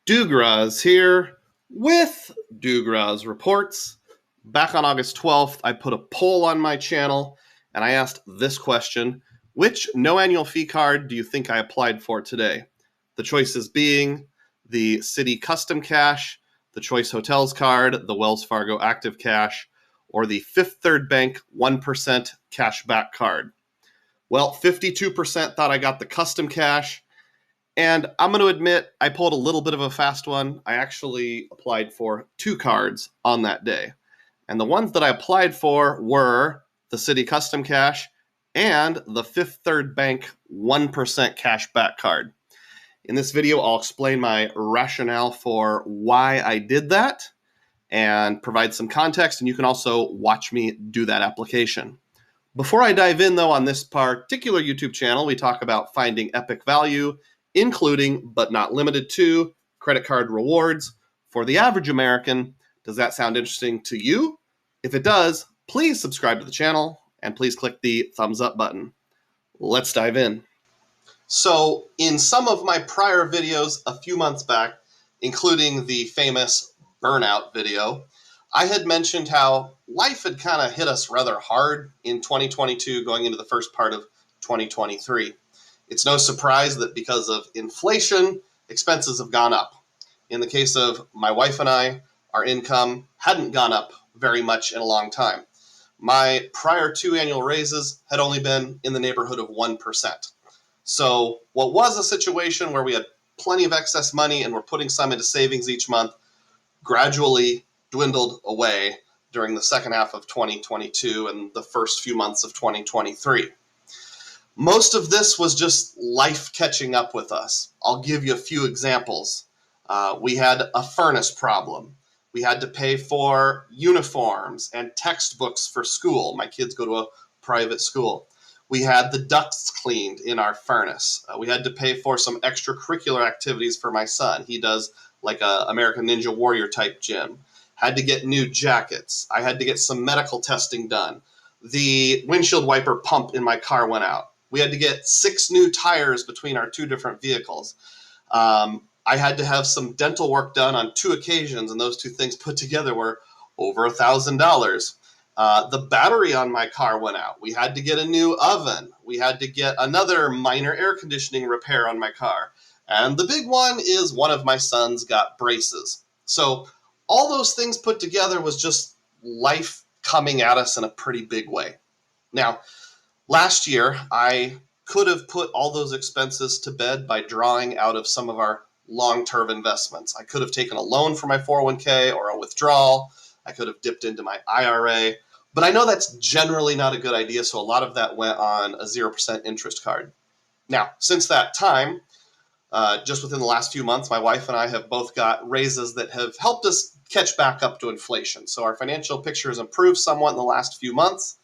Dugroz here with Dugroz Reports. Back on August 12th, I put a poll on my channel and I asked this question: which no annual fee card do you think I applied for today? The choices being the Citi Custom Cash, the Choice Hotels card, the Wells Fargo Active Cash, or the Fifth Third Bank 1% cashback card. Well, 52% thought I got the Custom Cash. And I'm going to admit, I pulled a little bit of a fast one. I actually applied for 2 cards on that day. And the ones that I applied for were the Citi Custom Cash and the Fifth Third Bank 1% cashback card. In this video, I'll explain my rationale for why I did that and provide some context, and you can also watch me do that application. Before I dive in, though, on this particular YouTube channel, we talk about finding epic value, including, but not limited to, credit card rewards for the average American. Does that sound interesting to you? If it does, please subscribe to the channel and please click the thumbs up button. Let's dive in. So in some of my prior videos a few months back, including the famous burnout video, I had mentioned how life had kind of hit us rather hard in 2022 going into the first part of 2023. It's no surprise that because of inflation, expenses have gone up. In the case of my wife and I, our income hadn't gone up very much in a long time. My prior 2 annual raises had only been in the neighborhood of 1%. So what was a situation where we had plenty of excess money and we're putting some into savings each month gradually dwindled away during the second half of 2022 and the first few months of 2023. Most of this was just life catching up with us. I'll give you a few examples. We had a furnace problem. We had to pay for uniforms and textbooks for school. My kids go to a private school. We had the ducts cleaned in our furnace. We had to pay for some extracurricular activities for my son. He does like a American Ninja Warrior type gym. Had to get new jackets. I had to get some medical testing done. The windshield wiper pump in my car went out. We had to get 6 new tires between our 2 different vehicles. I had to have some dental work done on 2 occasions, and those 2 things put together were over $1,000. The battery on my car went out. We had to get a new oven. We had to get another minor air conditioning repair on my car. And the big one is one of my sons got braces. So all those things put together was just life coming at us in a pretty big way. Now, last year, I could have put all those expenses to bed by drawing out of some of our long-term investments. I could have taken a loan for my 401k or a withdrawal. I could have dipped into my IRA. But I know that's generally not a good idea, so a lot of that went on a 0% interest card. Now, since that time, just within the last few months, my wife and I have both got raises that have helped us catch back up to inflation. So our financial picture has improved somewhat in the last few months.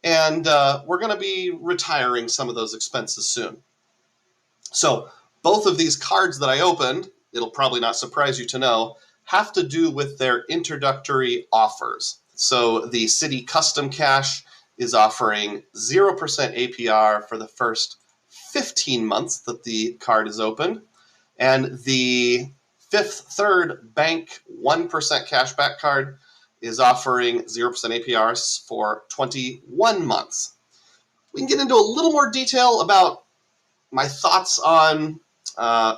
And we're going to be retiring some of those expenses soon. So both of these cards that I opened, it'll probably not surprise you to know, have to do with their introductory offers. So the Citi Custom Cash is offering 0% APR for the first 15 months that the card is open. And the Fifth Third Bank 1% cashback card is offering 0% APRs for 21 months. We can get into a little more detail about my thoughts on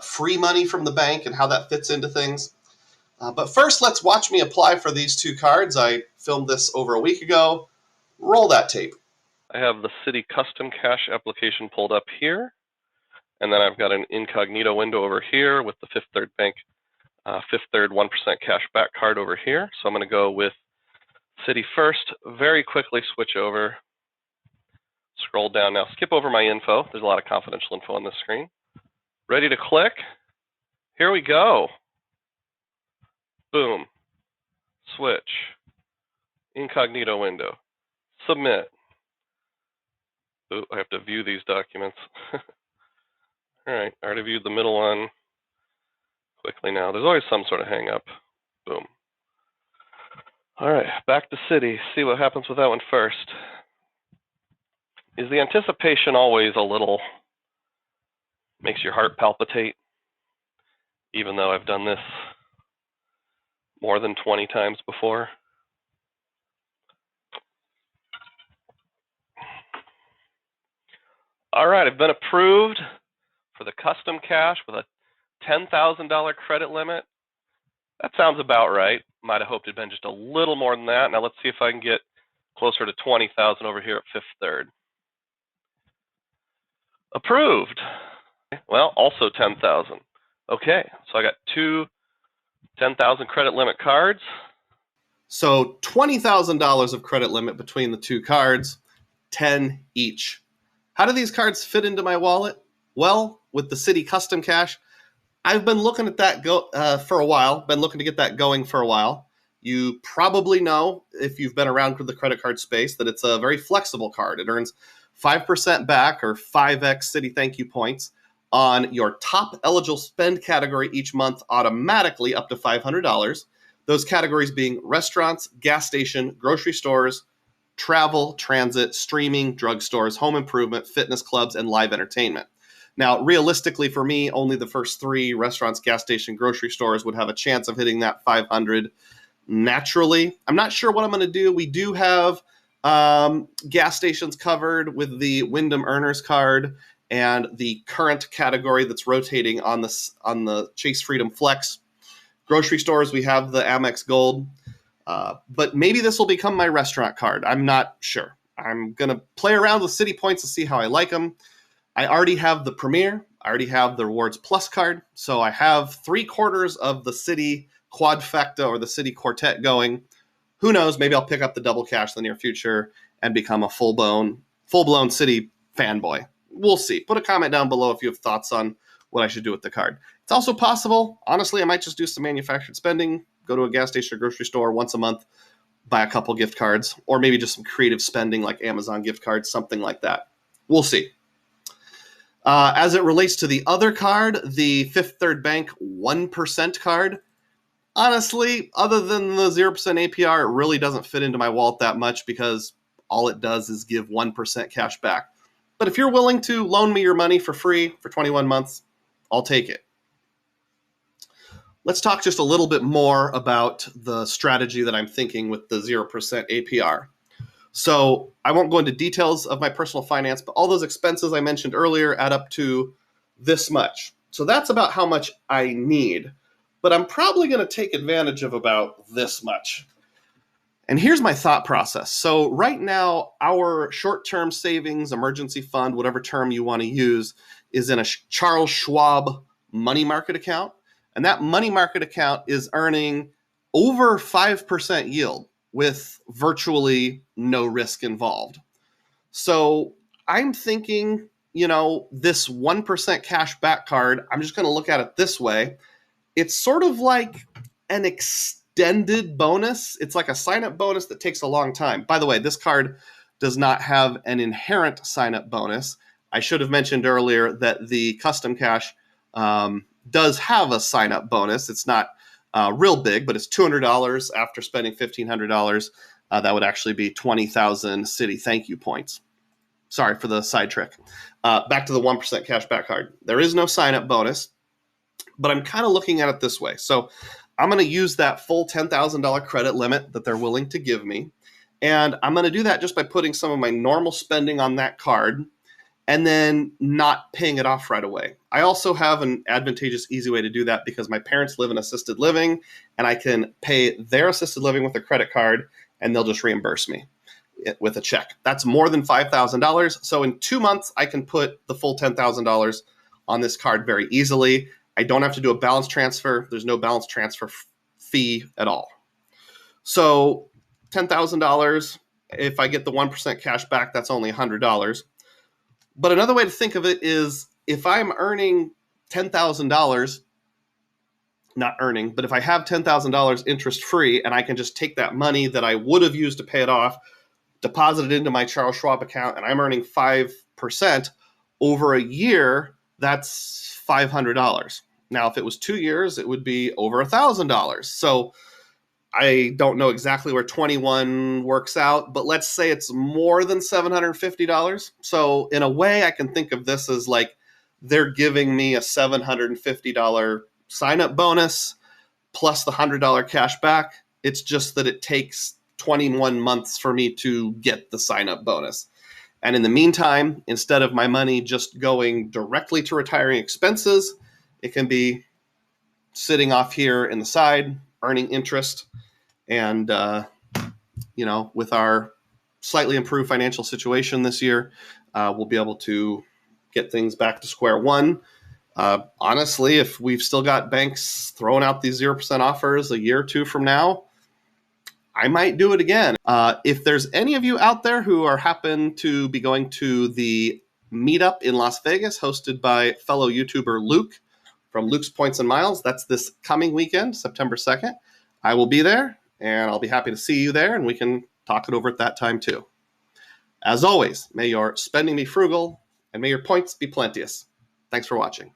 free money from the bank and how that fits into things. But first, let's watch me apply for these 2 cards. I filmed this over a week ago. Roll that tape. I have the Citi Custom Cash application pulled up here, and then I've got an incognito window over here with the Fifth Third Bank Fifth Third 1% cashback card over here. So I'm going to go with Citi first, very quickly switch over, scroll down now, skip over my info. There's a lot of confidential info on this screen. Ready to click? Here we go. Boom. Switch. Incognito window. Submit. Ooh, I have to view these documents. All right, I already viewed the middle one. Quickly now. There's always some sort of hang up. Boom. All right, back to Citi. See what happens with that one first. Is the anticipation always a little, makes your heart palpitate? even though I've done this more than 20 times before. All right, I've been approved for the custom cash with a $10,000 credit limit. That sounds about right. Might have hoped it'd been just a little more than that. Now let's see if I can get closer to 20,000 over here at Fifth Third. Approved. Well, also 10,000. Okay, so I got two 10,000 credit limit cards. So $20,000 of credit limit between the two cards, 10 each. How do these cards fit into my wallet? Well, with the Citi Custom Cash, I've been looking at that for a while, been looking to get that going for a while. You probably know, if you've been around with the credit card space, that it's a very flexible card. It earns 5% back or 5x Citi Thank You points on your top eligible spend category each month automatically up to $500. Those categories being restaurants, gas station, grocery stores, travel, transit, streaming, drugstores, home improvement, fitness clubs, and live entertainment. Now, realistically for me, only the first three, restaurants, gas station, grocery stores, would have a chance of hitting that 500 naturally. I'm not sure what I'm going to do. We do have gas stations covered with the Wyndham Earners card and the current category that's rotating on the Chase Freedom Flex. Grocery stores, we have the Amex Gold. But maybe this will become my restaurant card. I'm not sure. I'm going to play around with Citi points to see how I like them. I already have the Premier. I already have the Rewards Plus card. So I have 3/4 of the Citi Quadfecta or the Citi Quartet going. Who knows? Maybe I'll pick up the Double Cash in the near future and become a full-blown Citi fanboy. We'll see. Put a comment down below if you have thoughts on what I should do with the card. It's also possible, honestly, I might just do some manufactured spending, go to a gas station or grocery store once a month, buy a couple gift cards, or maybe just some creative spending like Amazon gift cards, something like that. We'll see. As it relates to the other card, the Fifth Third Bank 1% card, honestly, other than the 0% APR, it really doesn't fit into my wallet that much because all it does is give 1% cash back. But if you're willing to loan me your money for free for 21 months, I'll take it. Let's talk just a little bit more about the strategy that I'm thinking with the 0% APR. So I won't go into details of my personal finance, but all those expenses I mentioned earlier add up to this much. So that's about how much I need. But I'm probably going to take advantage of about this much. And here's my thought process. So right now, our short-term savings, emergency fund, whatever term you want to use, is in a Charles Schwab money market account. And that money market account is earning over 5% yield with virtually no risk involved. So I'm thinking, this 1% cash back card, I'm just going to look at it this way. It's sort of like an extended bonus. It's like a sign-up bonus that takes a long time. By the way, this card does not have an inherent sign-up bonus. I should have mentioned earlier that the Custom Cash does have a sign-up bonus. It's not real big, but it's $200 after spending $1,500. That would actually be 20,000 Citi Thank You points. Sorry for the side trick. Back to the 1% cash back card. There is no sign-up bonus, but I'm kind of looking at it this way. So I'm going to use that full $10,000 credit limit that they're willing to give me, and I'm going to do that just by putting some of my normal spending on that card and then not paying it off right away. I also have an advantageous, easy way to do that because my parents live in assisted living, and I can pay their assisted living with a credit card, and they'll just reimburse me with a check. That's more than $5,000. So in 2 months, I can put the full $10,000 on this card very easily. I don't have to do a balance transfer. There's no balance transfer fee at all. So $10,000, if I get the 1% cash back, that's only $100. But another way to think of it is if I'm earning $10,000, not earning, but if I have $10,000 interest free and I can just take that money that I would have used to pay it off, deposit it into my Charles Schwab account, and I'm earning 5% over a year, that's $500. Now, if it was 2 years, it would be over $1,000. So I don't know exactly where 21 works out, but let's say it's more than $750. So in a way, I can think of this as like they're giving me a $750 sign-up bonus plus the $100 cash back. It's just that it takes 21 months for me to get the sign-up bonus. And in the meantime, instead of my money just going directly to retiring expenses, it can be sitting off here in the side, earning interest. And, with our slightly improved financial situation this year, we'll be able to get things back to square one. Honestly, if we've still got banks throwing out these 0% offers a year or two from now, I might do it again. If there's any of you out there who happen to be going to the meetup in Las Vegas hosted by fellow YouTuber Luke from Luke's Points and Miles, that's this coming weekend, September 2nd. I will be there, and I'll be happy to see you there, and we can talk it over at that time too. As always, may your spending be frugal, and may your points be plenteous. Thanks for watching.